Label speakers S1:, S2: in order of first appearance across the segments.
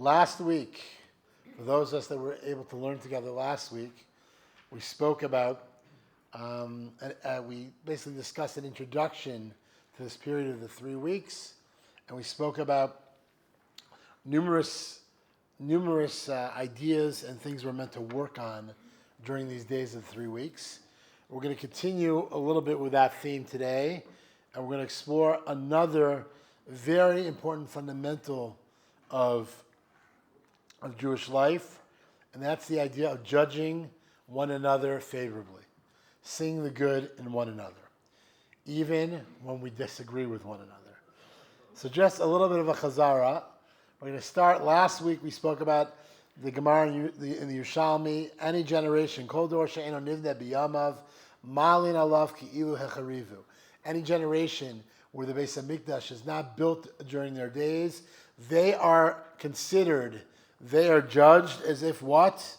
S1: Last week, for those of us that were able to learn together last week, we spoke about, we basically discussed an introduction to this period of the 3 weeks, and we spoke about numerous ideas and things we're meant to work on during these days of 3 weeks. We're going to continue a little bit with that theme today, and we're going to explore another very important fundamental of Jewish life, and that's the idea of judging one another favorably, seeing the good in one another, even when we disagree with one another. So just a little bit of a chazara. We're going to start. Last week we spoke about the Gemara in the Yerushalmi, any generation, kol dor she'eino nivneh biyamav, malin alav ki'ilu hecharivu. Any generation where the Beis HaMikdash is not built during their days, they are judged as if what?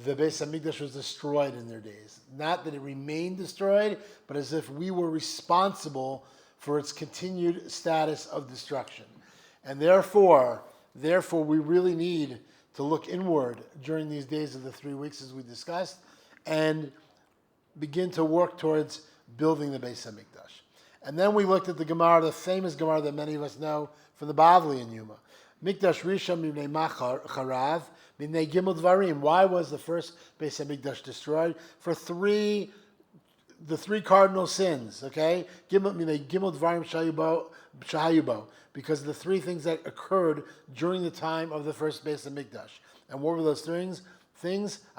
S1: The Beis HaMikdash was destroyed in their days. Not that it remained destroyed, but as if we were responsible for its continued status of destruction. And therefore, we really need to look inward during these days of the 3 weeks, as we discussed, and begin to work towards building the Beis HaMikdash. And then we looked at the Gemara, the famous Gemara that many of us know from the Bavli in Yuma. Mikdash Rishon Mibnei Macharav Mibnei Gimel Dvarim. Why was the first Beis HaMikdash destroyed? For the three cardinal sins, okay? Mibnei Gimel Dvarim Shahayubo. Because of the three things that occurred during the time of the first Beis HaMikdash. And what were those things?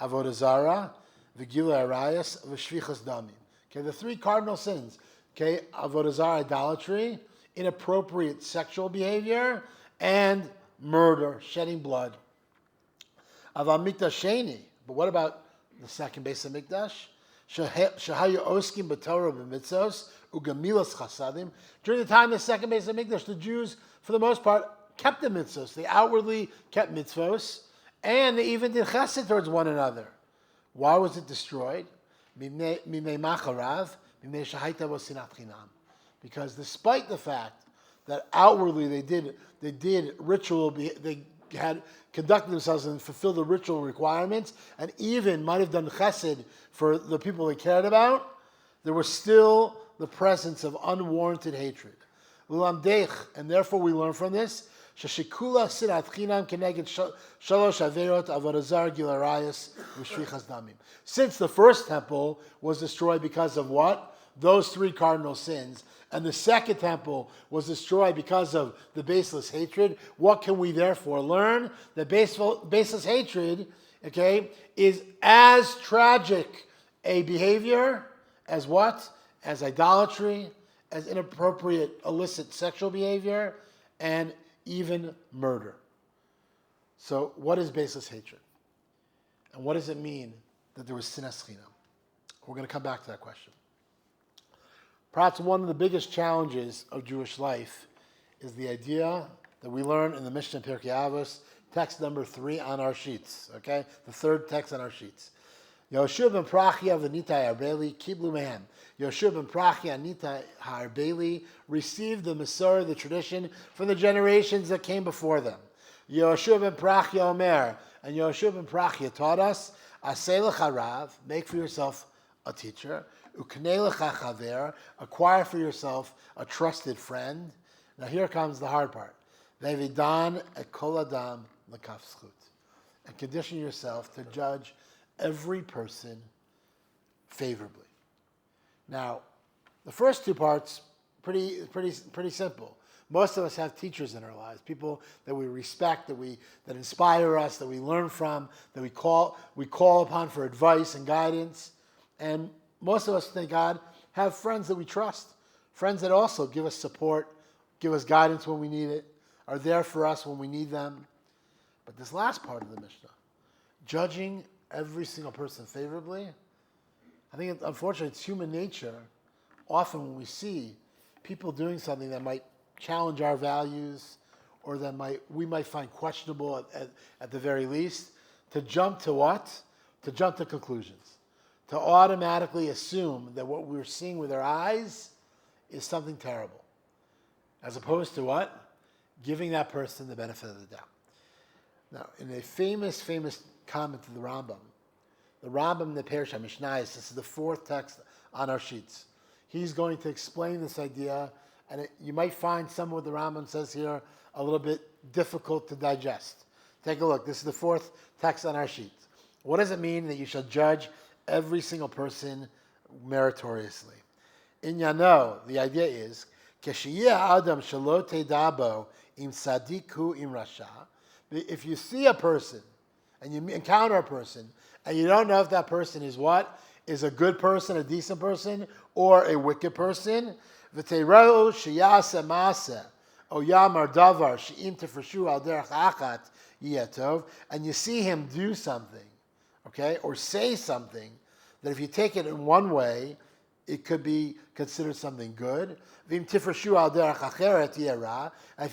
S1: Avodah Zarah, V'gilui Arayos, V'shvichas Damim. Okay, the three cardinal sins. Okay, Avodah Zarah, idolatry, inappropriate sexual behavior, and murder, shedding blood. Aval Mikdash Sheni. But what about the second Beis HaMikdash? Shahayu Oskim B'Torah B'Mitzvos Ugamilas Chasadim. During the time of the second Beis HaMikdash, the Jews, for the most part, kept the mitzvos. They outwardly kept mitzvos, and they even did chesed towards one another. Why was it destroyed? Mimnei Macharav, Mimnei Shahaita V'Sinat Chinam. Because despite the fact that outwardly they did ritual, they had conducted themselves and fulfilled the ritual requirements, and even might have done chesed for the people they cared about, there was still the presence of unwarranted hatred. And therefore we learn from this, sheshikula sinat chinam keneged shalosh averot avodah zarah gilui arayos v'shvichas damim. Since the first temple was destroyed because of what? Those three cardinal sins, and the second temple was destroyed because of the baseless hatred, what can we therefore learn? That baseless hatred, okay, is as tragic a behavior as what? As idolatry, as inappropriate illicit sexual behavior, and even murder. So what is baseless hatred? And what does it mean that there was sinas chinam? We're going to come back to that question. Perhaps one of the biggest challenges of Jewish life is the idea that we learn in the Mishnah Pirkei Avos, text number 3 on our sheets, okay? The third text on our sheets. Yoshua ben Prachia v'Nitai Arbeli kiblu mehem. Yoshua ben Prachia and Nitai Arbeli received the Masorah, the tradition, from the generations that came before them. Yoshua ben Prachia Omer, and Yoshua ben Prachia taught us, Aseh lecha rav, make for yourself a teacher, Uknei lecha chaver, acquire for yourself a trusted friend. Now here comes the hard part. Ve'vidan et kol adam lekaf zchut, and condition yourself to judge every person favorably. Now, the first two parts, pretty simple. Most of us have teachers in our lives, people that we respect, that inspire us, that we learn from, that we call upon for advice and guidance. And most of us, thank God, have friends that we trust, friends that also give us support, give us guidance when we need it, are there for us when we need them. But this last part of the Mishnah, judging every single person favorably, I think unfortunately it's human nature. Often when we see people doing something that might challenge our values or that we might find questionable at the very least, to jump to what? To jump to conclusions. To automatically assume that what we're seeing with our eyes is something terrible. As opposed to what? Giving that person the benefit of the doubt. Now, in a famous comment to the Rambam in the Perish HaMishnayos, this is the fourth text on our sheets. He's going to explain this idea, and you might find some of what the Rambam says here a little bit difficult to digest. Take a look. This is the fourth text on our sheets. What does it mean that you shall judge every single person meritoriously? In Yano, the idea is, Adam shelo dabo im sadiku im rasha. If you see a person and you encounter a person and you don't know if that person is what? Is a good person, a decent person, or a wicked person. V'teireu sheyaseh maaseh o yamar davar she'im tefreshu al derech achat yiyatov. And you see him do something, okay, or say something that if you take it in one way, it could be considered something good. And if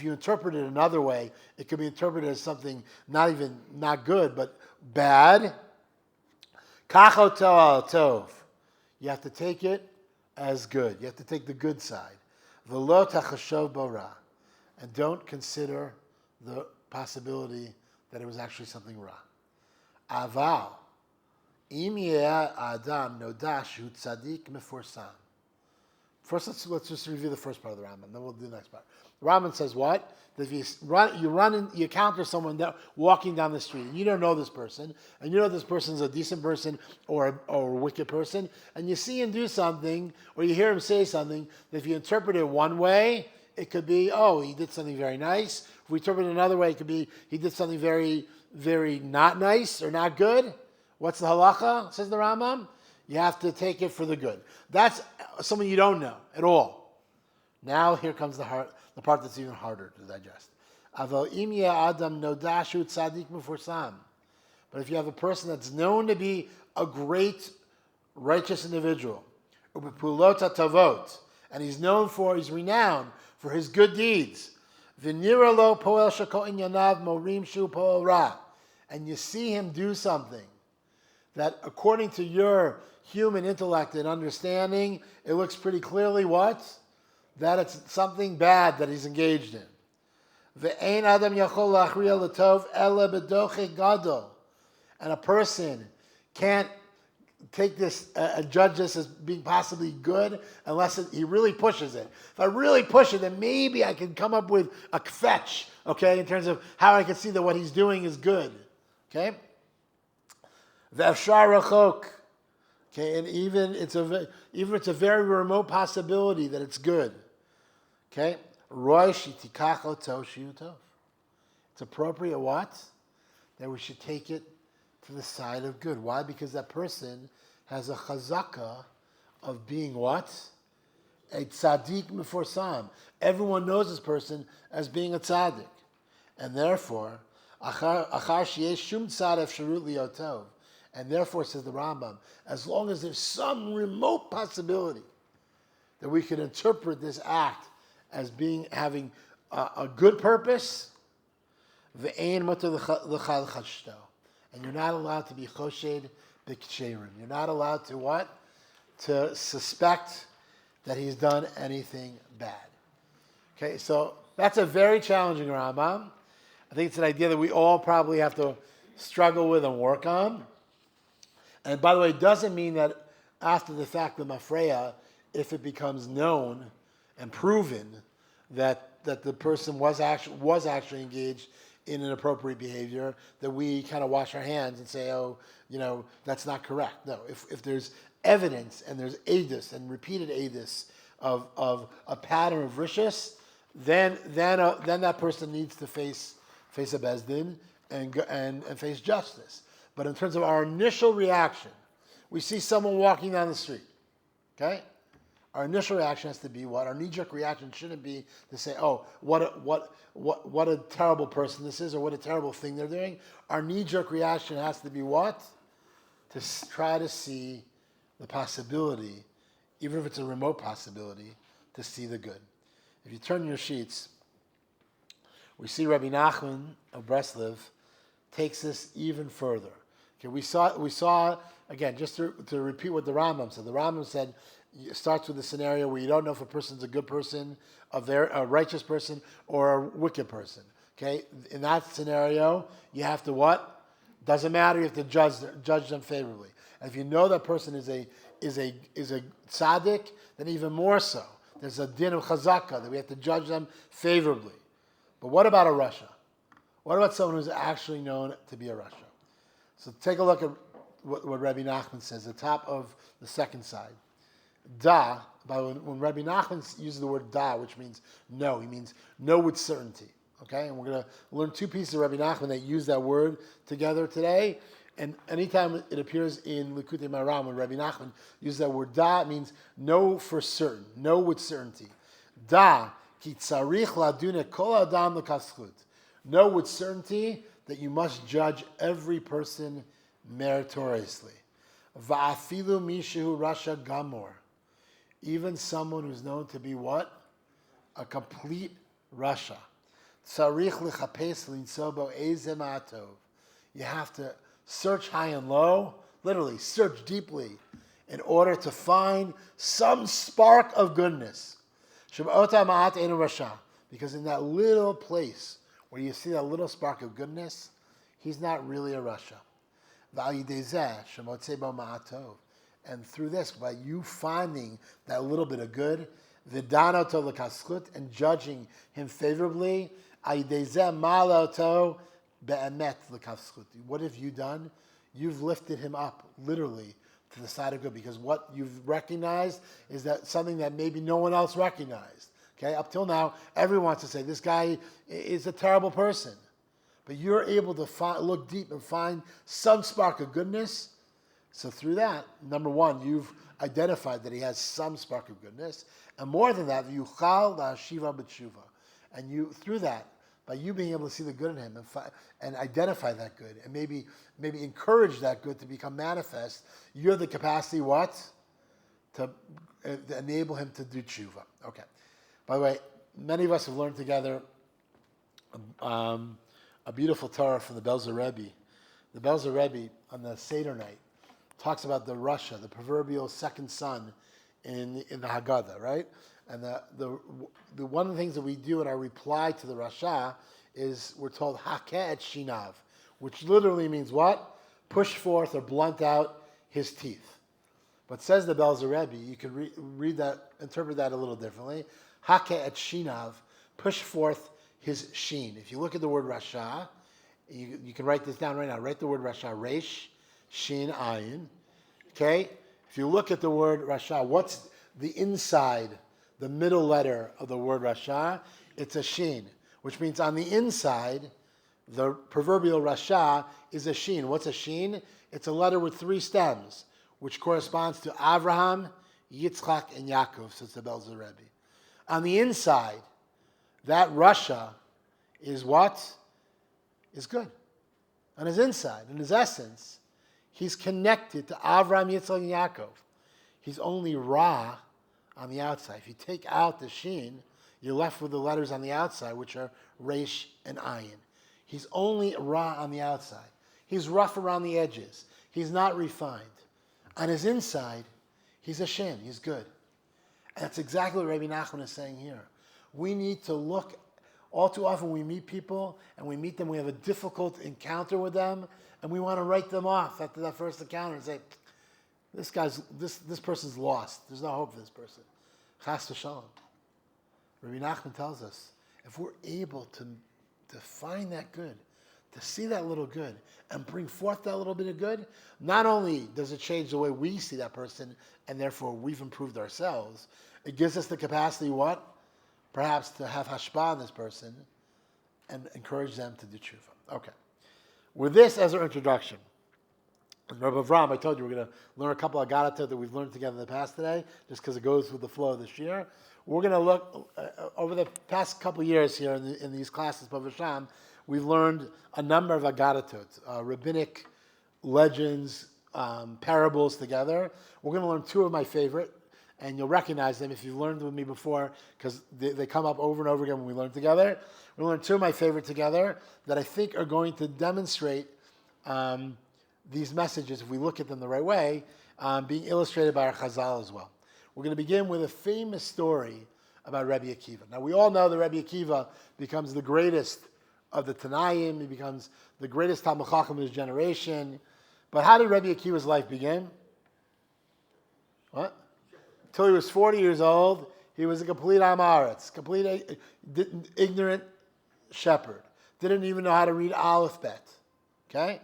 S1: you interpret it another way, it could be interpreted as something not good, but bad. You have to take it as good. You have to take the good side. And don't consider the possibility that it was actually something ra. Aval. First, let's just review the first part of the Rambam, then we'll do the next part. The Rambam says what? That if you encounter someone walking down the street, and you don't know this person, and you know this person is a decent person or a wicked person, and you see him do something, or you hear him say something, that if you interpret it one way, it could be, oh, he did something very nice. If we interpret it another way, it could be, he did something very, very not nice or not good. What's the halacha, says the Rambam? You have to take it for the good. That's someone you don't know at all. Now here comes the part that's even harder to digest. But if you have a person that's known to be a great righteous individual, and he's renowned for his good deeds, and you see him do something that according to your human intellect and understanding, it looks pretty clearly what? That it's something bad that he's engaged in. And a person can't take this and judge this as being possibly good unless he really pushes it. If I really push it, then maybe I can come up with a fetch, okay, in terms of how I can see that what he's doing is good. Okay? Okay, and even it's a very remote possibility that it's good. Okay, it's appropriate what? That we should take it to the side of good. Why? Because that person has a chazaka of being what? A tzaddik meforsam. Everyone knows this person as being a tzaddik, and therefore, achar sheyesh shum tzad efsharut liotov. And therefore, says the Rambam, as long as there's some remote possibility that we can interpret this act as having a good purpose, and you're not allowed to be choshed b'ksherim. You're not allowed to what? To suspect that he's done anything bad. Okay, so that's a very challenging Rambam. I think it's an idea that we all probably have to struggle with and work on. And by the way, it doesn't mean that after the fact of Mafreya, if it becomes known and proven that the person was actually engaged in inappropriate behavior, that we kind of wash our hands and say, oh, that's not correct. No, if there's evidence and there's edus and repeated edus of a pattern of rishus, then that person needs to face a bezdin and face justice. But in terms of our initial reaction, we see someone walking down the street, okay? Our initial reaction has to be what? Our knee-jerk reaction shouldn't be to say, oh, what a terrible person this is, or what a terrible thing they're doing. Our knee-jerk reaction has to be what? To try to see the possibility, even if it's a remote possibility, to see the good. If you turn your sheets, we see Rabbi Nachman of Breslev takes this even further. Okay, we saw again, just to repeat what the Rambam said. The Rambam said it starts with a scenario where you don't know if a person's a good person, a righteous person, or a wicked person. Okay, in that scenario, you have to what? Doesn't matter. You have to judge them favorably. And if you know that person is a tzaddik, then even more so. There's a din of chazakah that we have to judge them favorably. But what about a Rasha? What about someone who's actually known to be a Rasha? So take a look at what Rabbi Nachman says, the top of the second side. Da, when Rabbi Nachman uses the word da, which means no, he means know with certainty. Okay, and we're going to learn two pieces of Rabbi Nachman that use that word together today. And anytime it appears in Likutei Maharam, when Rabbi Nachman uses that word da, it means know for certain, know with certainty. Da, ki tzarich ladune kol adam l'kaschut. Know with certainty that you must judge every person meritoriously. Va'afilu mishu rasha gamor. Even someone who's known to be what? A complete rasha. Tzarich l'chapes linso bo eze ma'atov. You have to search high and low, literally search deeply, in order to find some spark of goodness. Sheba'ota ma'at ein rasha. Because in that little place where you see that little spark of goodness, he's not really a rasha. And through this, by you finding that little bit of good, and judging him favorably, what have you done? You've lifted him up, literally, to the side of good, because what you've recognized is that something that maybe no one else recognized. Okay, up till now, everyone wants to say, this guy is a terrible person. But you're able to look deep and find some spark of goodness. So through that, number one, you've identified that he has some spark of goodness. And more than that, yuchal la'ashiva b'tshuva. And you, through that, by you being able to see the good in him and identify that good, and maybe encourage that good to become manifest, you have the capacity, what? To enable him to do tshuva. Okay. By the way, many of us have learned together a beautiful Torah from the Belzer Rebbe. The Belzer Rebbe, on the Seder night, talks about the Rasha, the proverbial second son in the Haggadah, right? And the one of the things that we do in our reply to the Rasha is we're told Hakeh et shinav, which literally means what? Push forth or blunt out his teeth. But says the Belzer Rebbe, you can read that, interpret that a little differently. Hakeh et shinav, push forth his sheen. If you look at the word Rasha, you can write this down right now. Write the word Rasha, Resh, Shin, Ayin. Okay? If you look at the word Rasha, what's the inside, the middle letter of the word Rasha? It's a Shin, which means on the inside, the proverbial Rasha is a Shin. What's a Shin? It's a letter with three stems, which corresponds to Avraham, Yitzchak, and Yaakov, says the Belzer Rebbe. On the inside, that Rasha is what? Is good. On his inside, in his essence, he's connected to Avraham, Yitzchak, and Yaakov. He's only Ra on the outside. If you take out the Shin, you're left with the letters on the outside, which are Resh and Ayin. He's only Ra on the outside. He's rough around the edges. He's not refined. On his inside, he's a Shin. He's good. And that's exactly what Rabbi Nachman is saying here. We need to look, all too often we meet people, and we meet them, we have a difficult encounter with them, and we want to write them off after that first encounter and say, this person's lost. There's no hope for this person. Chas v'shalom. Rabbi Nachman tells us, if we're able to find that good, to see that little good, and bring forth that little bit of good, not only does it change the way we see that person, and therefore we've improved ourselves, it gives us the capacity, what? Perhaps to have hashpah on this person and encourage them to do tshuva. Okay. With this as our introduction, Rabbi Avram, I told you we're going to learn a couple of Agadah that we've learned together in the past today, just because it goes with the flow of this year. We're going to look, over the past couple of years here in these classes, Bavasham, we've learned a number of Agadah, rabbinic legends, parables together. We're going to learn two of my favorite, and you'll recognize them if you've learned with me before, because they come up over and over again when we learn together. We'll learn two of my favorite together that I think are going to demonstrate these messages, if we look at them the right way, being illustrated by our Chazal as well. We're going to begin with a famous story about Rabbi Akiva. Now, we all know that Rabbi Akiva becomes the greatest of the Tanaim. He becomes the greatest Talmid Chacham of his generation. But how did Rabbi Akiva's life begin? What? Until he was 40 years old, he was a complete Am Haaretz, complete ignorant shepherd. Didn't even know how to read Aleph Bet. Okay?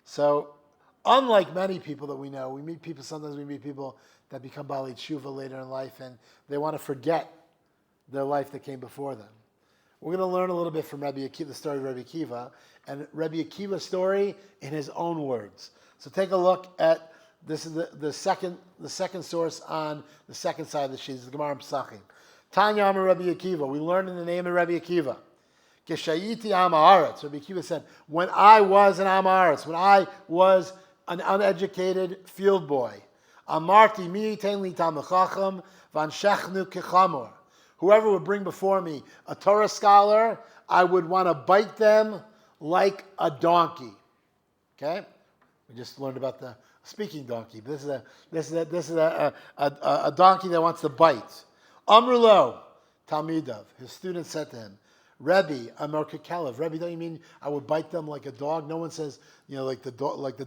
S1: So, unlike many people that we know, sometimes we meet people that become Bali Tshuva later in life and they want to forget their life that came before them. We're going to learn a little bit from Rabbi Akiva, the story of Rabbi Akiva, and Rabbi Akiva's story in his own words. So take a look at this is the second source on the second side of the sheet, the Gemara in Pesachim. Tanya Amar Rabbi Akiva. We learn in the name of Rabbi Akiva. Keshayiti Am Haaretz. Rabbi Akiva said, when I was an Am Haaretz, when I was an uneducated field boy, Amarti mi yitain li Talmid Chacham v'anshechnu kechamor. Whoever would bring before me a Torah scholar, I would want to bite them like a donkey. Okay, we just learned about the speaking donkey. But this is a donkey that wants to bite. Amrulo Talmidav. His students said to him, Rebbe, Amar Kekelev. Rebbe, don't you mean I would bite them like a dog? No one says, like the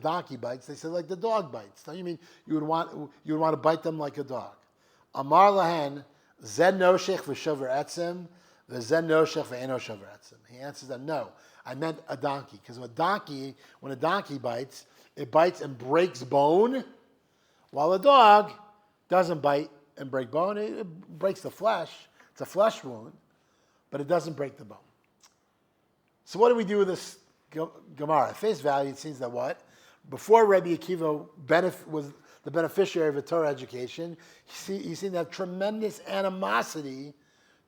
S1: donkey bites. They say like the dog bites. Don't you mean you would want to bite them like a dog? Amar lahen zen noshech v'shover etzim v'zen noshech v'eno shover etzim. He answers them, no, I meant a donkey, because when a donkey bites, it bites and breaks bone, while a dog doesn't bite and break bone. It breaks the flesh. It's a flesh wound, but it doesn't break the bone. So what do we do with this Gemara? At face value, it seems that what? Before Rabbi Akiva was the beneficiary of a Torah education, he seemed to have tremendous animosity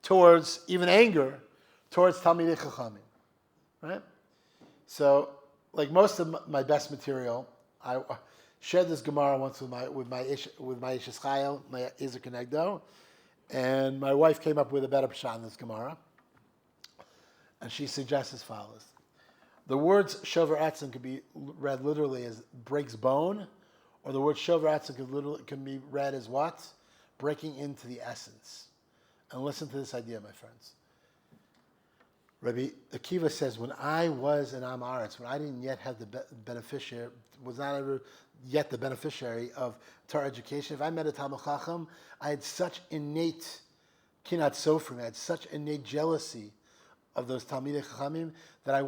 S1: towards, even anger, towards Talmidei Chachamim. Right? So, like most of my best material, I shared this Gemara once with my Ish Chayil, my Ezer Kenegdo, and my wife came up with a better pshat in this Gemara, and she suggests as follows: the words shover etzim could be read literally as breaks bone, or the word shover etzim can be read as what? Breaking into the essence. And listen to this idea, my friends. Rabbi Akiva says, when I was an Am Haaretz, when I didn't yet have was not ever yet the beneficiary of Torah education, if I met a Talmid Chacham, I had such innate kinat sofrim, I had such innate jealousy of those Talmidei Chachamim that I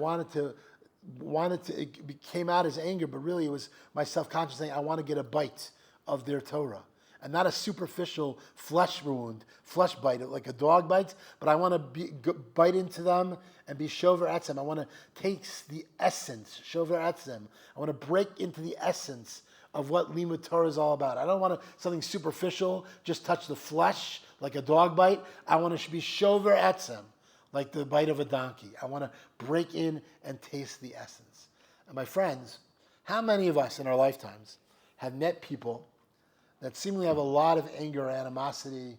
S1: it came out as anger, but really it was my self-conscious saying, I want to get a bite of their Torah. And not a superficial flesh bite, like a dog bites, but I want to bite into them and be shover etzem. I want to taste the essence, shover etzem. I want to break into the essence of what Limud Torah is all about. I don't want something superficial, just touch the flesh like a dog bite. I want to be shover etzem, like the bite of a donkey. I want to break in and taste the essence. And my friends, how many of us in our lifetimes have met people that seemingly have a lot of anger or animosity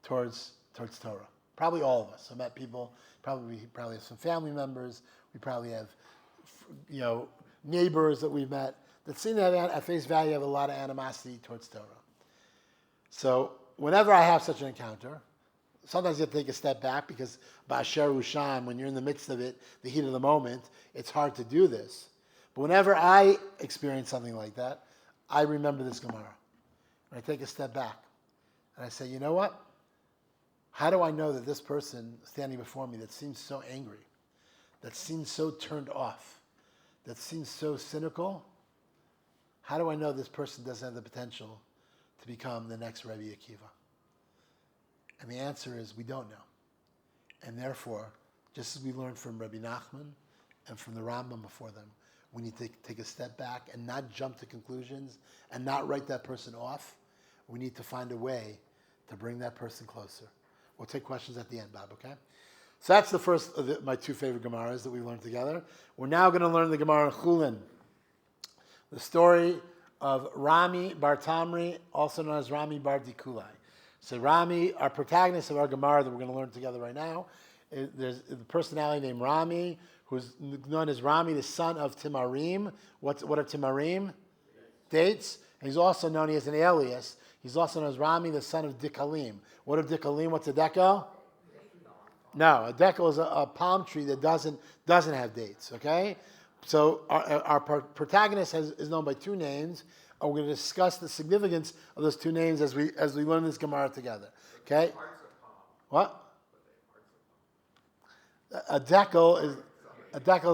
S1: towards Torah? Probably all of us. I met people, probably have some family members, we probably have neighbors that we've met that seem to have, at face value, have a lot of animosity towards Torah. So whenever I have such an encounter, sometimes you have to take a step back, because ba'asher usham, when you're in the midst of it, the heat of the moment, it's hard to do this. But whenever I experience something like that, I remember this Gemara. And I take a step back and I say, you know what? How do I know that this person standing before me that seems so angry, that seems so turned off, that seems so cynical, how do I know this person doesn't have the potential to become the next Rabbi Akiva? And the answer is we don't know. And therefore, just as we learned from Rabbi Nachman and from the Rambam before them, we need to take a step back and not jump to conclusions and not write that person off. We need to find a way to bring that person closer. We'll take questions at the end, Bob, okay? So that's the first of my two favorite Gemaras that we learned together. We're now going to learn the Gemara in Chulin, the story of Rami Bar Tamri, also known as Rami Bar Dikulai. So Rami, our protagonist of our Gemara that we're going to learn together right now, there's the personality named Rami, who's known as Rami, the son of Timarim. What are Timarim? Dates. And he's also known as an alias. He's also known as Rami, the son of Dikalim. What are Dikalim? What's a decal? No, a dekel is a palm tree that doesn't have dates. Okay, so our protagonist is known by two names, and we're going to discuss the significance of those two names as we learn this Gemara together. Okay, what? A dekel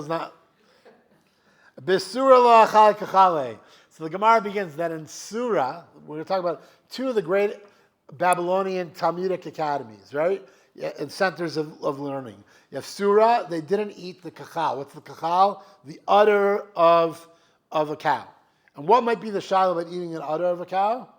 S1: is not. Besura lo achal kachale. So the Gemara begins that in Surah, we're going to talk about two of the great Babylonian Talmudic academies, right? And centers of learning. You have Surah, they didn't eat the kachal. What's the kachal? The udder of a cow. And what might be the shayla about eating an udder of a cow?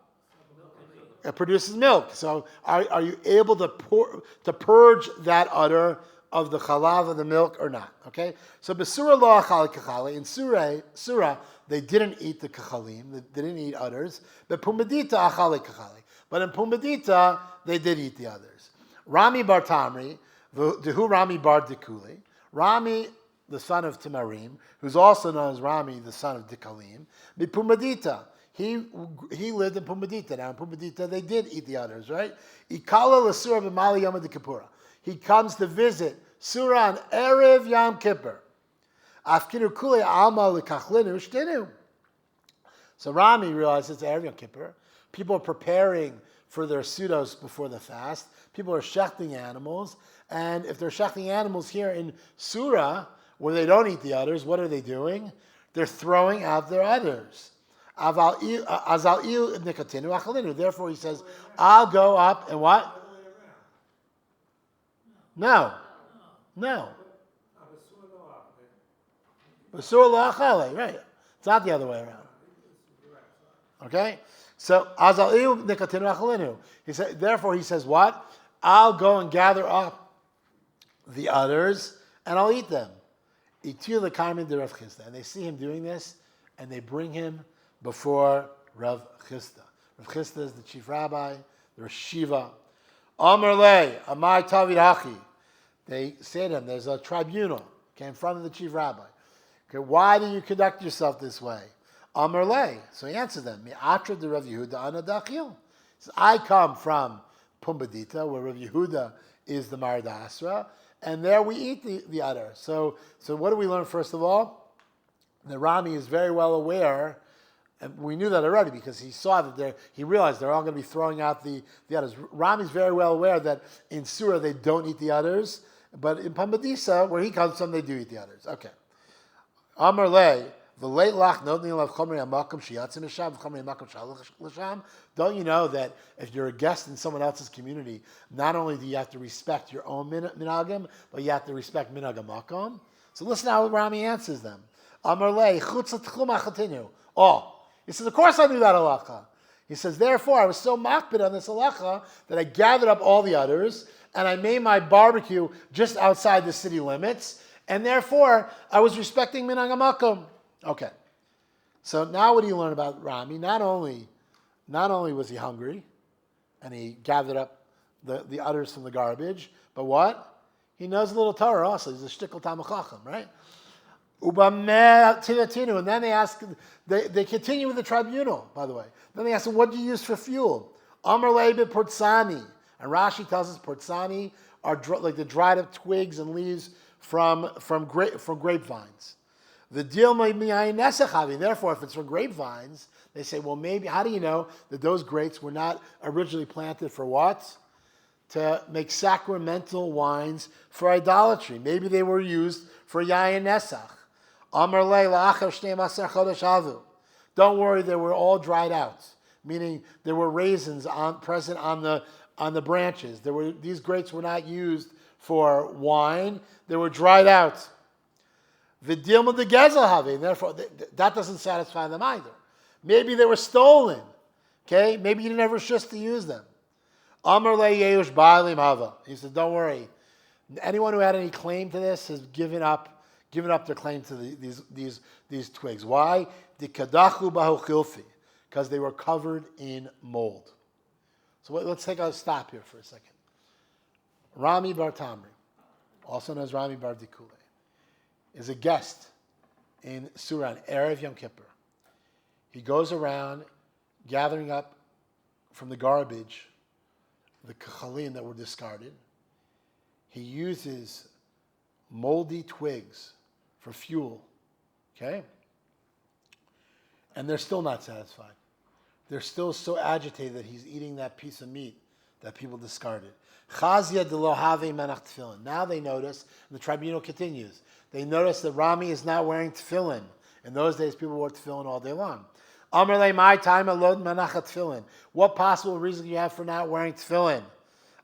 S1: It produces milk. So are you able to purge that udder of the chalav and the milk or not? Okay? So Besura lo achal kachale. In Surah, they didn't eat the kachalim. They didn't eat udders. But Pumbedita achale kachale. But in Pumbedita, they did eat the others. Rami bar Tamri, Dehu Rami bar Dikuli. Rami, the son of Timarim, who's also known as Rami, the son of Dikalim, Pumbedita. He lived in Pumbedita. Now in Pumbedita, they did eat the others, right? Ikala l'surah b'mali yom Kippur. He comes to visit Surah on Erev Yom Kippur. Afkinu kuli alma l'kachlinu shtinu. So Rami realizes it's Erev Yom Kippur. People are preparing for their sudos before the fast. People are shechting animals. And if they're shechting animals here in Surah, where they don't eat the others, what are they doing? They're throwing out their others. Therefore, he says, I'll go up and what? No. Right. It's not the other way around. Okay? So, he said, therefore, he says, what? I'll go and gather up the others and I'll eat them. And they see him doing this and they bring him before Rav Chisda. Rav Chisda is the chief rabbi, the Rosh Shiva. Amar le, amai tavid hachi. They say to him, there's a tribunal in front of the chief rabbi. Okay, why do you conduct yourself this way? Amar le. So he answers them, Mi'atra de Rav Yehuda ana dachil. So I come from Pumbedita, where Rav Yehuda is the Maradasra, and there we eat the udder. So what do we learn first of all? The Rami is very well aware, and we knew that already because he saw that he realized they're all going to be throwing out the udders. Rami's very well aware that in Surah they don't eat the udders, but in Pumbedisa, where he comes from, they do eat the udders. Okay. Amar le. Don't you know that if you're a guest in someone else's community, not only do you have to respect your own minhagim, but you have to respect minhag makom? So listen how Rami answers them. Oh, he says, of course I knew that halacha. He says, therefore I was so makbid on this halacha that I gathered up all the others and I made my barbecue just outside the city limits, and therefore I was respecting minhag makom. Okay, so now what do you learn about Rami? Not only was he hungry, and he gathered up the udders from the garbage, but what? He knows a little Torah also. He's a shtickle Talmid Chacham, right? And then they ask, they continue with the tribunal, by the way. Then they ask him, what do you use for fuel? Amar lebe portsani. And Rashi tells us portsani are like the dried up twigs and leaves from grapevines. The deal may be therefore, if it's from grapevines, they say, well, maybe, how do you know that those grapes were not originally planted for what? To make sacramental wines for idolatry. Maybe they were used for yayin nesach. Don't worry, they were all dried out, meaning there were raisins present on the branches. These grapes were not used for wine; they were dried out. V'dilma de gezel, therefore that doesn't satisfy them either. Maybe they were stolen. Okay, maybe you didn't ever shus to use them. Amar le yeush ba'alim hava. He said, don't worry. Anyone who had any claim to this has given up their claim to these twigs. Why? Dikadachu bahu chilfi, because they were covered in mold. So let's take a stop here for a second. Rami bar Tamri, also known as Rami bar Dikule, is a guest in Surah Erev Yom Kippur. He goes around gathering up from the garbage the kachalim that were discarded. he uses moldy twigs for fuel, okay? And they're still not satisfied. They're still so agitated that he's eating that piece of meat that people discarded. Chazia de lo have menach tefillin. Now they notice, and the tribunal continues, they notice that Rami is not wearing tefillin. In those days, people wore tefillin all day long. Amar le, my time alod menach tefillin. What possible reason do you have for not wearing tefillin?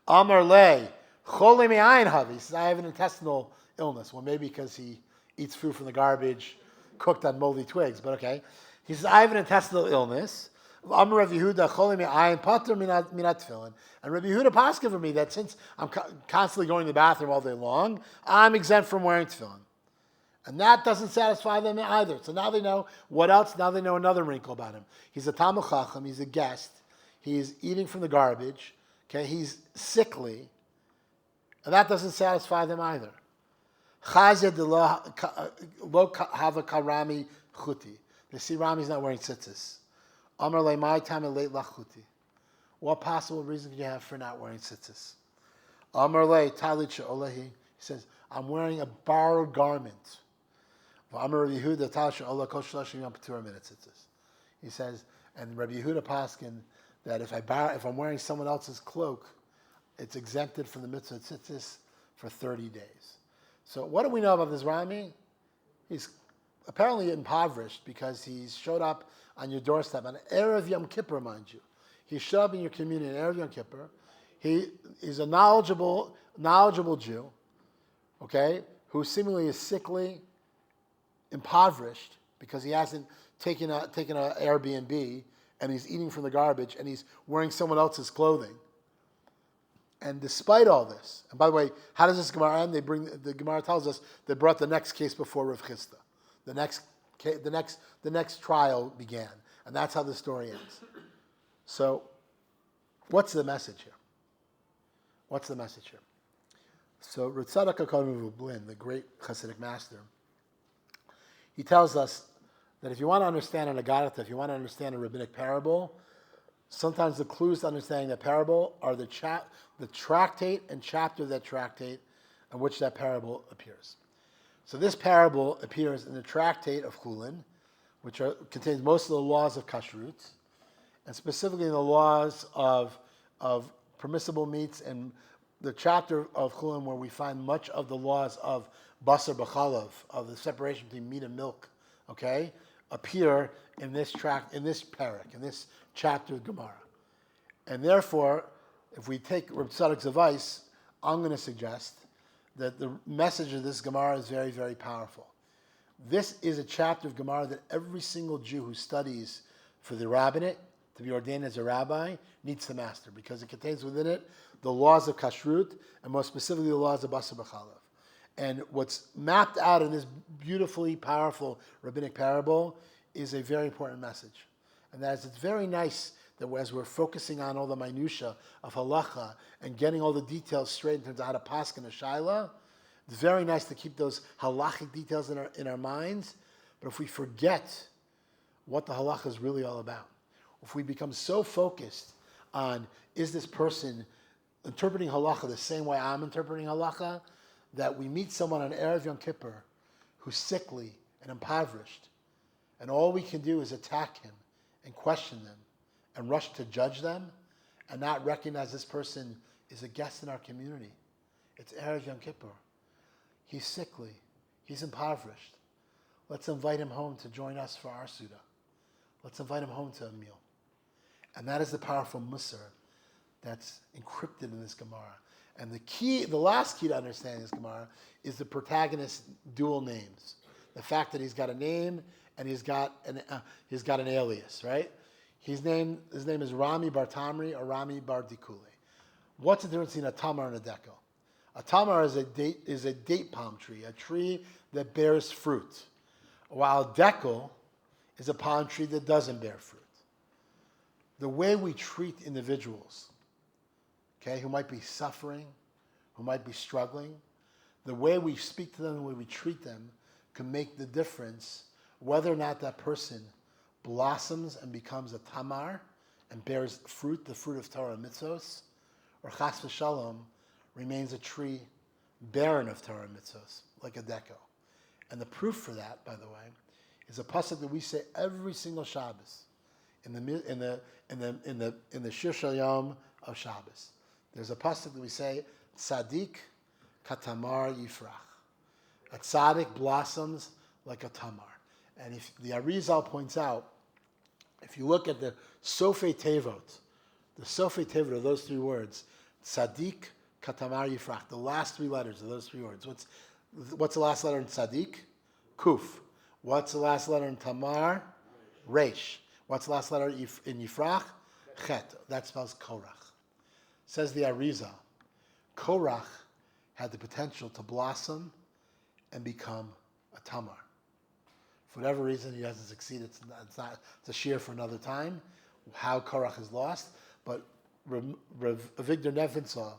S1: Amar le, chole me'ayin havi. He says, I have an intestinal illness. Well, maybe because he eats food from the garbage, cooked on moldy twigs, but okay. He says, I have an intestinal illness. Amar Rabbi Yehuda, chole me'ayin pater minat tefillin. And Rabbi Yehuda paskin for me that since I'm constantly going to the bathroom all day long, I'm exempt from wearing tefillin. And that doesn't satisfy them either. So now they know what else? Now they know another wrinkle about him. He's a Talmid Chacham. He's a guest. He's eating from the garbage. Okay, he's sickly. And that doesn't satisfy them either. Chazia de lo hava karami chuti. They see Rami's not wearing tzitzis. Amar le my time late lachuti. What possible reason could you have for not wearing tzitzis? Amar le talit she'olahi. He says, I'm wearing a borrowed garment. He says, and Rabbi Yehuda paskin that if I'm wearing someone else's cloak, it's exempted from the mitzvah tzitzis for 30 days. So what do we know about this Rami? He's apparently impoverished because he showed up on your doorstep on Erev Yom Kippur, mind you. He showed up in your community on Erev Yom Kippur. He is a knowledgeable Jew, okay, who seemingly is sickly, impoverished because he hasn't taken a Airbnb and he's eating from the garbage and he's wearing someone else's clothing. And despite all this, and by the way, how does this Gemara end? The Gemara tells us they brought the next case before Rav Chisda. The next trial began, and that's how the story ends. So, what's the message here? So, Ritzadak HaKohen Rublin, the great Hasidic master, he tells us that if you want to understand an Agadata, if you want to understand a rabbinic parable, sometimes the clues to understanding the parable are the tractate and chapter of that tractate in which that parable appears. So this parable appears in the tractate of Chulin, which contains most of the laws of kashrut, and specifically the laws of permissible meats, and the chapter of Chulin where we find much of the laws of basar b'chalav, of the separation between meat and milk, okay, appear in this parak, in this chapter of Gemara. And therefore, if we take Reb Tzadok's advice, I'm going to suggest that the message of this Gemara is very, very powerful. This is a chapter of Gemara that every single Jew who studies for the rabbinate, to be ordained as a rabbi, needs to master, because it contains within it the laws of kashrut, and more specifically the laws of basar b'chalav. And what's mapped out in this beautifully powerful rabbinic parable is a very important message. And that is, it's very nice that as we're focusing on all the minutia of halacha and getting all the details straight in terms of how to paskin a shaila, it's very nice to keep those halachic details in our minds. But if we forget what the halacha is really all about, if we become so focused on, is this person interpreting halacha the same way I'm interpreting halacha, that we meet someone on Erev Yom Kippur who's sickly and impoverished, and all we can do is attack him and question them and rush to judge them and not recognize this person is a guest in our community. It's Erev Yom Kippur. He's sickly. He's impoverished. Let's invite him home to join us for our Suda. Let's invite him home to a meal. And that is the powerful musar that's encrypted in this Gemara. And the last key to understanding this Gemara is the protagonist's dual names. The fact that he's got a name and he's got an alias, right? His name is Rami Bar Tamri or Rami Bar Dikule. What's the difference between a tamar and a dekel? A tamar is a date palm tree, a tree that bears fruit, while a dekel is a palm tree that doesn't bear fruit. The way we treat individuals, okay, who might be suffering, who might be struggling, the way we speak to them, the way we treat them, can make the difference whether or not that person blossoms and becomes a tamar and bears fruit, the fruit of Torah and mitzvos, or chas v'shalom remains a tree barren of Torah mitzvos, like a deco. And the proof for that, by the way, is a pasuk that we say every single Shabbos in the Shir Shel Yom of Shabbos. There's a pasuk that we say, Tzadik katamar yifrach. A tzaddik blossoms like a tamar. And if the Arizal points out, if you look at the Sofei Tevot of those three words, Tzadik katamar yifrach, the last three letters of those three words. What's the last letter in Tzadik? Kuf. What's the last letter in Tamar? Resh. What's the last letter in Yifrach? Chet. That spells Korach. Says the Arizal, Korach had the potential to blossom and become a Tamar. For whatever reason, he hasn't succeeded. It's a shear for another time, how Korach is lost. But Avigdor Nevinson,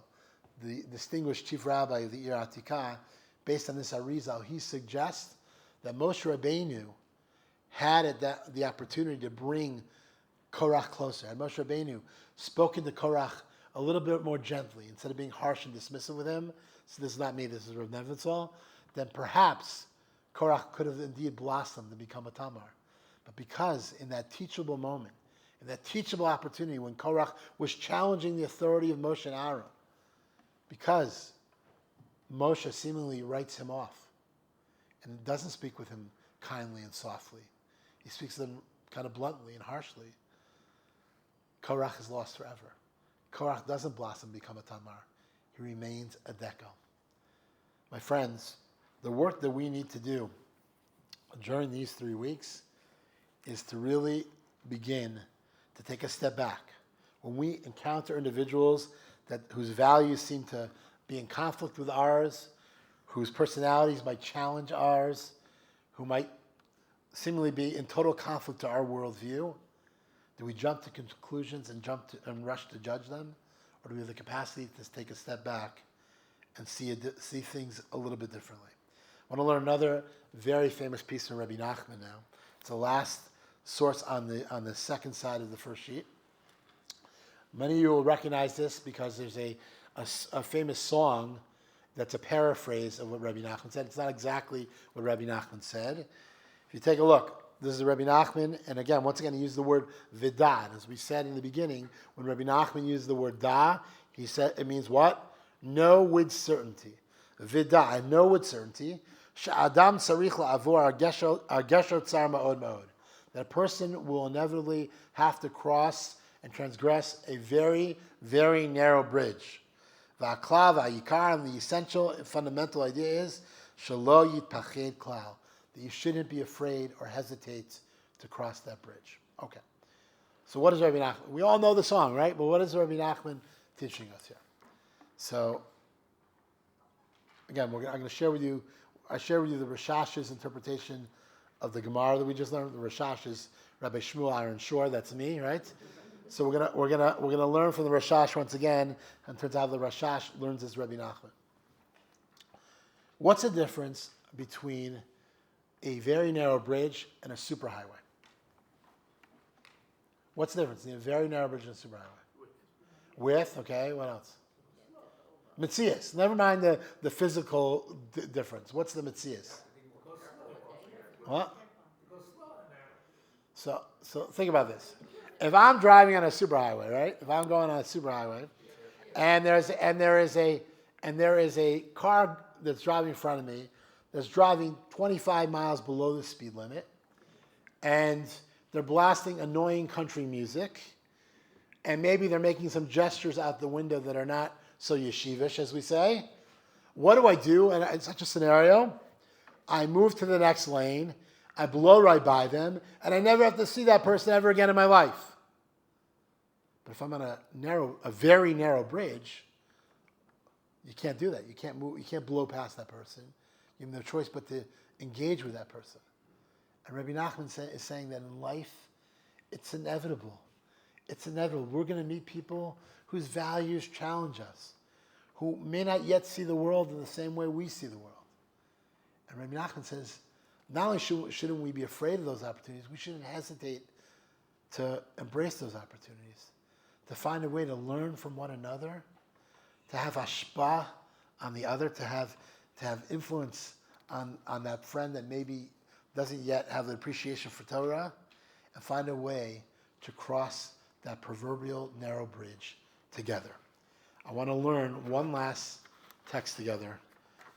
S1: the distinguished chief rabbi of the Ir Atikah, based on this Arizal, he suggests that Moshe Rabbeinu had the opportunity to bring Korach closer. Had Moshe Rabbeinu spoken to Korach a little bit more gently, instead of being harsh and dismissive with him, so this is not me, this is Rav Nevitzal, then perhaps Korach could have indeed blossomed to become a Tamar. But because in that teachable moment, in that teachable opportunity when Korach was challenging the authority of Moshe and Aaron, because Moshe seemingly writes him off and doesn't speak with him kindly and softly. He speaks to them kind of bluntly and harshly. Korach is lost forever. Korach doesn't blossom, become a Tamar. He remains a deco. My friends, the work that we need to do during these 3 weeks is to really begin to take a step back. When we encounter individuals whose values seem to be in conflict with ours, whose personalities might challenge ours, who might seemingly be in total conflict to our worldview, do we jump to conclusions and rush to judge them? Or do we have the capacity to take a step back and see things a little bit differently? I want to learn another very famous piece from Rabbi Nachman now. It's the last source on the second side of the first sheet. Many of you will recognize this because there's a famous song that's a paraphrase of what Rabbi Nachman said. It's not exactly what Rabbi Nachman said. If you take a look, this is Rabbi Nachman, and again, once again, he used the word vidad. As we said in the beginning, when Rabbi Nachman used the word da, he said it means what? Know with certainty. Vidah, know with certainty. Sha'adam sarich la'avor argesho tsar ma'od ma'od. That a person will inevitably have to cross and transgress a very, very narrow bridge. Va'aklav ha'yikar, and the essential fundamental idea is shelo yitpached klal, that you shouldn't be afraid or hesitate to cross that bridge. Okay. So what is Rabbi Nachman? We all know the song, right? But what is Rabbi Nachman teaching us here? So again, I'm going to share with you. I share with you the Rashash's interpretation of the Gemara that we just learned. The Rashash is Rabbi Shmuel Aaron Shor. That's me, right? So we're gonna learn from the Rashash once again, and it turns out the Rashash learns as Rabbi Nachman. What's the difference between a very narrow bridge and a superhighway? What's the difference between a very narrow bridge and a superhighway? Width, okay. What else? Metzias. Never mind the physical difference. What's the metzias? What? So think about this. If I'm driving on a superhighway, right? If I'm going on a superhighway, and there is a car that's driving in front of me that's driving 25 miles below the speed limit, and they're blasting annoying country music, and maybe they're making some gestures out the window that are not so yeshivish, as we say. What do I do in such a scenario? I move to the next lane, I blow right by them, and I never have to see that person ever again in my life. But if I'm on a very narrow bridge, you can't do that. You can't move. You can't blow past that person. You have no choice but to engage with that person. And Rabbi Nachman is saying that in life, it's inevitable. It's inevitable. We're going to meet people whose values challenge us, who may not yet see the world in the same way we see the world. And Rabbi Nachman says, not only shouldn't we be afraid of those opportunities, we shouldn't hesitate to embrace those opportunities, to find a way to learn from one another, to have hashpah on the other, to have influence on that friend that maybe doesn't yet have the appreciation for Torah, and find a way to cross that proverbial narrow bridge together. I want to learn one last text together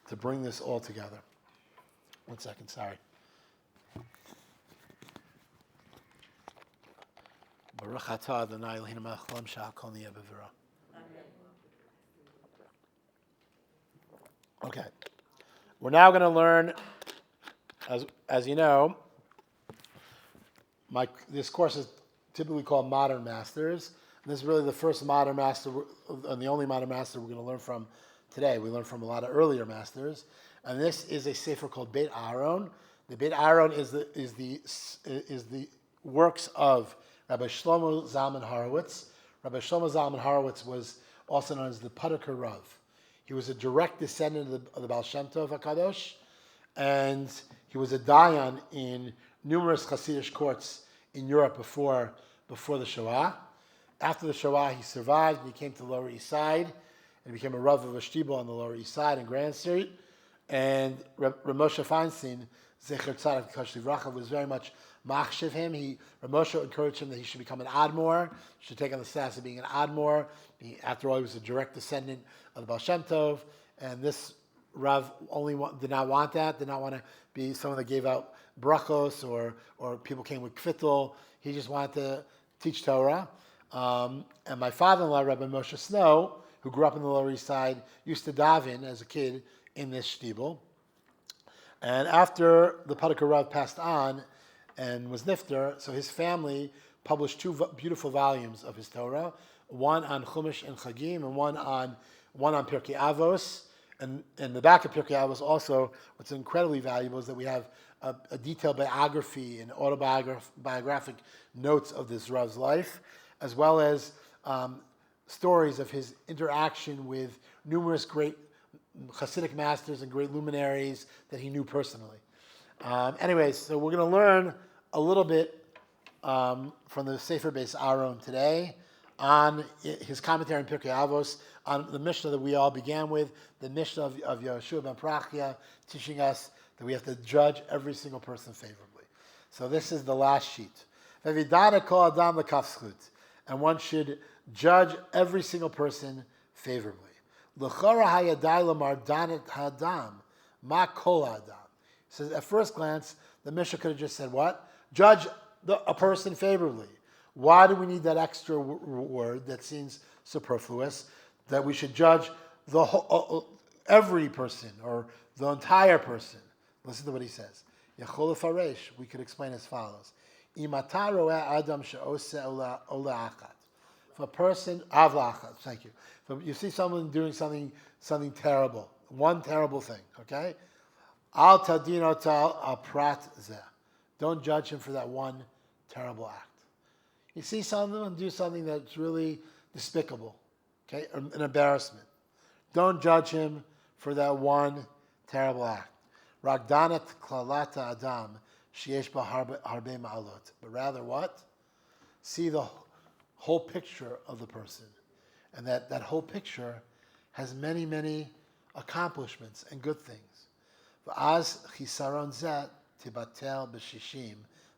S1: to bring this all together. One second, sorry. Baruch atah Adonai Eloheinu melech haolam shehakol niyeh b'vira. Okay. We're now going to learn, as you know, this course is typically called Modern Masters. And this is really the first modern master, and the only modern master we're going to learn from today. We learned from a lot of earlier masters. And this is a sefer called Beit Aaron. The Beit Aaron is the works of Rabbi Shlomo Zalman Horowitz. Rabbi Shlomo Zalman Horowitz was also known as the Parakar Rav. He was a direct descendant of the Baal Shem Tov HaKadosh, and he was a dayan in numerous Hasidic courts in Europe before the Shoah. After the Shoah, he survived, and he came to the Lower East Side, and became a Rav of a shtibel on the Lower East Side in Grand Street. And Moshe Feinstein, Zecher Tzadik Kosh Livracha, was very much machshiv him. Moshe encouraged him that he should become an Admor, should take on the status of being an Admor. After all, he was a direct descendant of the Baal Shem Tov, and this Rav did not want that, did not want to be someone that gave out brachos or people came with kvittel. He just wanted to teach Torah. And my father-in-law, Rabbi Moshe Snow, who grew up in the Lower East Side, used to daven as a kid in this shtibel. And after the Parakar Rav passed on and was nifter, so his family published two beautiful volumes of his Torah, one on Chumash and Chagim, and one on Pirkei Avos. And in the back of Pirkei Avos also, what's incredibly valuable is that we have a detailed biography and autobiographic notes of this Rav's life, as well as stories of his interaction with numerous great Hasidic masters and great luminaries that he knew personally. Anyways, so we're going to learn a little bit from the Sefer Beis Aaron today on his commentary on Pirkei Avos, on the Mishnah that we all began with, the Mishnah of Yehoshua ben Prachia, teaching us that we have to judge every single person favorably. So this is the last sheet. And one should judge every single person favorably. Says at first glance, the Mishnah could have just said what? Judge a person favorably. Why do we need that extra word that seems superfluous? That we should judge every person or the entire person. Listen to what he says. Yachol faresh. We could explain as follows. If a person, thank you. If you see someone doing something terrible, one terrible thing, okay? Al tadino tal aprat zeh. Don't judge him for that one terrible act. You see someone do something that's really despicable, okay, an embarrassment. Don't judge him for that one terrible act. Ragdanat klalata adam sheyesh ba harbe ma'alot. But rather what? See the whole picture of the person. And that whole picture has many, many accomplishments and good things. V'az chisaron zeh tibatel b'shishim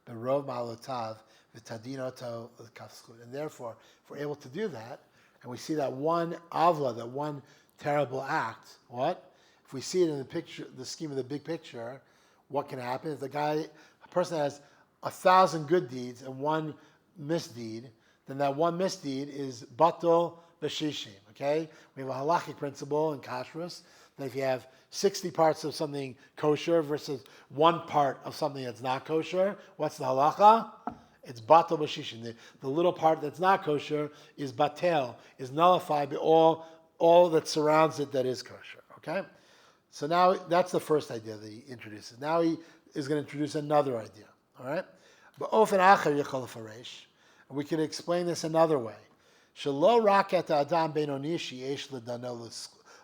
S1: berov ma'alotav v'tadinoto l'kafskut. And therefore, if we're able to do that, and we see that one avla, that one terrible act, what? If we see it in the picture, the scheme of the big picture, what can happen? If a person has 1,000 good deeds and one misdeed, then that one misdeed is batal b'shishim. Okay, we have a halachic principle in kashrus that if you have 60 parts of something kosher versus one part of something that's not kosher, what's the halacha? It's batal b'shishim. The little part that's not kosher is batel, is nullified by all that surrounds it that is kosher. Okay. So now that's the first idea that he introduces. Now he is going to introduce another idea. All right? But ofen acher yechol faresh, and we can explain this another way. Shelo rak et adam benoni sheyesh ledano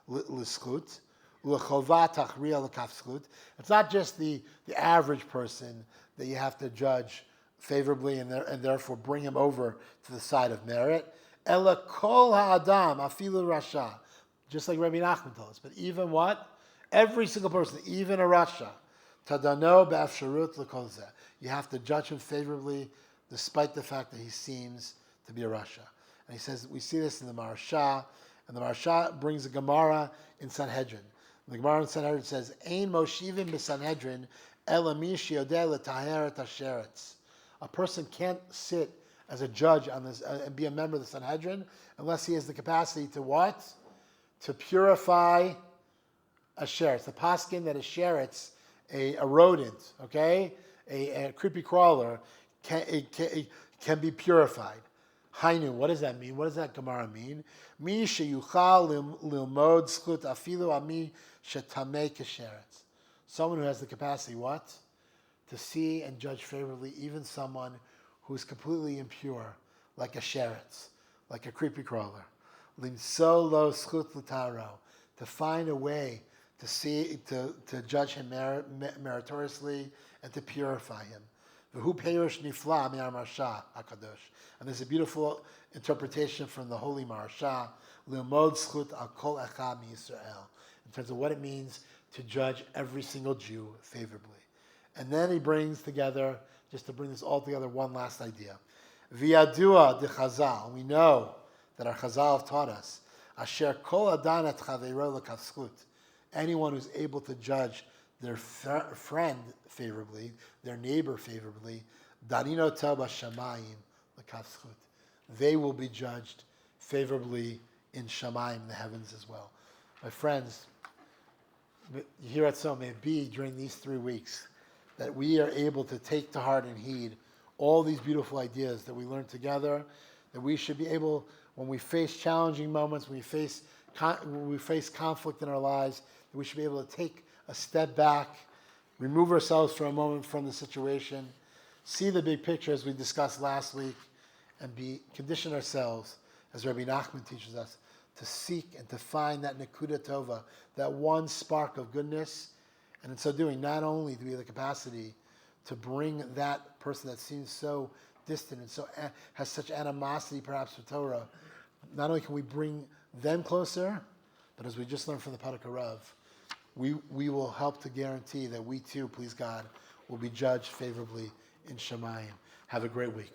S1: l'skut u'lechovah tachriya l'kafskut. It's not just the average person that you have to judge favorably and therefore bring him over to the side of merit. Ela kol ha'adam afilu rasha. just like Rabbi Nachman told us. But even what? Every single person, even a Rasha, Tadano b'afsharut l'kolzeh. You have to judge him favorably, despite the fact that he seems to be a Rasha. And he says, we see this in the Maharsha, and the Maharsha brings a Gemara in Sanhedrin. The Gemara in Sanhedrin says, Ein moshivim b'Sanhedrin elami shiodeh l'taher tasheretz. A person can't sit as a judge on this and be a member of the Sanhedrin unless he has the capacity to what? To purify a sheretz. The paskin that a sheretz, a rodent, okay, a creepy crawler, can be purified. Hainu, what does that mean? What does that Gemara mean? Mi sheyuchal lilmod zchut afilu ami shetamei kesheretz. Someone who has the capacity, what? To see and judge favorably even someone who's completely impure, like a sheretz, like a creepy crawler. Limso lo zchut l'taro. To find a way to see, to judge him meritoriously and to purify him. V'hu perush nifla mi'ar marsha hakadosh. And there's a beautiful interpretation from the Holy Maharsha, L'mod zchut al kol echad miYisrael, in terms of what it means to judge every single Jew favorably. And then he brings together, just to bring this all together, one last idea. V'yadua de Chazal, we know that our Chazal have taught us, Asher kol adan et chaveiro l'kaf. Anyone who's able to judge their friend favorably, their neighbor favorably, Danino Toba Shamayim l'kaf. They will be judged favorably in Shamayim, the heavens as well. My friends, here at So, may it be during these 3 weeks that we are able to take to heart and heed all these beautiful ideas that we learned together, that we should be able, when we face challenging moments, when we face conflict in our lives, that we should be able to take a step back, remove ourselves for a moment from the situation, see the big picture as we discussed last week, and condition ourselves, as Rabbi Nachman teaches us, to seek and to find that nekuda tova, that one spark of goodness. And in so doing, not only do we have the capacity to bring that person that seems so distant and so has such animosity perhaps for Torah, not only can we bring them closer, but as we just learned from the Parak HaRav, we will help to guarantee that we too, please God, will be judged favorably in Shemayim. Have a great week.